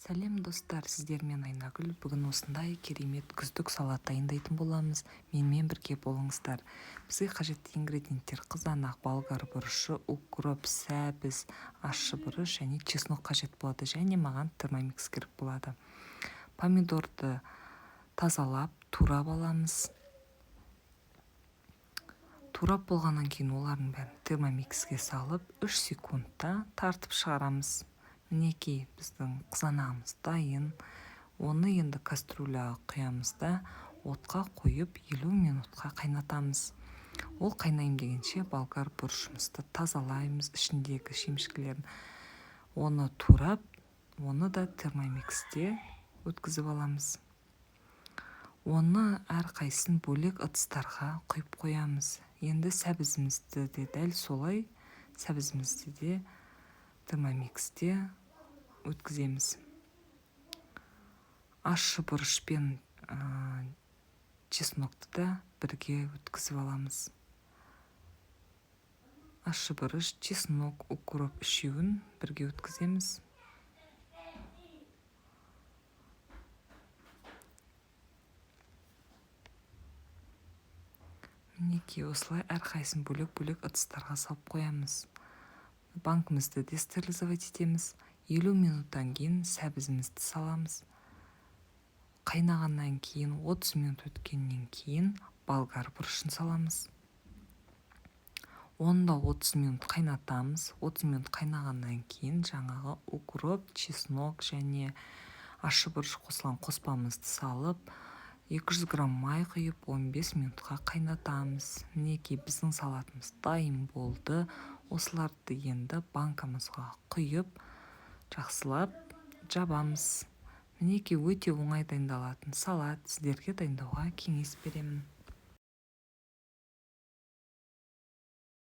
Сәлем достар, сіздермен Айнагүл. Бүгін осындай керемет күздік салат дайындайтын боламыз. Менімен бірге болыңыздар. Бізге қажетті ингредиенттер: қызанақ, болгар бұрышы, укроп, сәбіз, ащы бұрыш және чеснок қажет болады. Және маған термомикс керек болады. Помидорды тазалап, турап аламыз. Турап болғаннан кейін олардың бәрін термомикске салып, 3 секундта тартып шығарамыз. Мінекей біздің қызанағымыз дайын. Оны енді кастрюляға құямыз да отқа қойып 50 минутқа қайнатамыз. Ол қайнайым дегенше болгар бұрышымызды тазалаймыз, ішіндегі шемішкілерін. Оны турап, оны да термомиксте өткізіп аламыз. Оны әрқайсысын бөлек ыдыстарға құйып қоямыз. Енді сәбізімізді де дәл солай сәбізімізді де термомиксте өткіземіз. Ащы бұрыш пен чеснокты да бірге өткізіп аламыз. Ащы бұрыш, чеснок, укроп үшеуін бірге өткіземіз. Мінекей осылай әрқайсысын бөлек-бөлек ыдыстарға салып қоямыз. Банкімізді де стерилизовать етеміз. 50 минуттан кейін сәбізімізді саламыз. Қайнағаннан кейін 30 минут өткеннен кейін болгар бұрышын саламыз. Оны да 30 минут қайнатамыз. 30 минут қайнағаннан кейін жаңағы укроп, чеснок және ащы бұрыш қосылған қоспамызды салып, 200 грамм май құйып 15 минутқа қайнатамыз. Мінекей біздің салатымыз дайын болды. Осыларды енді банкамызға құйып, жақсылап жабамыз. Мінекей өте оңай дайындалатын салат. Сіздерге дайындауға кеңес беремін.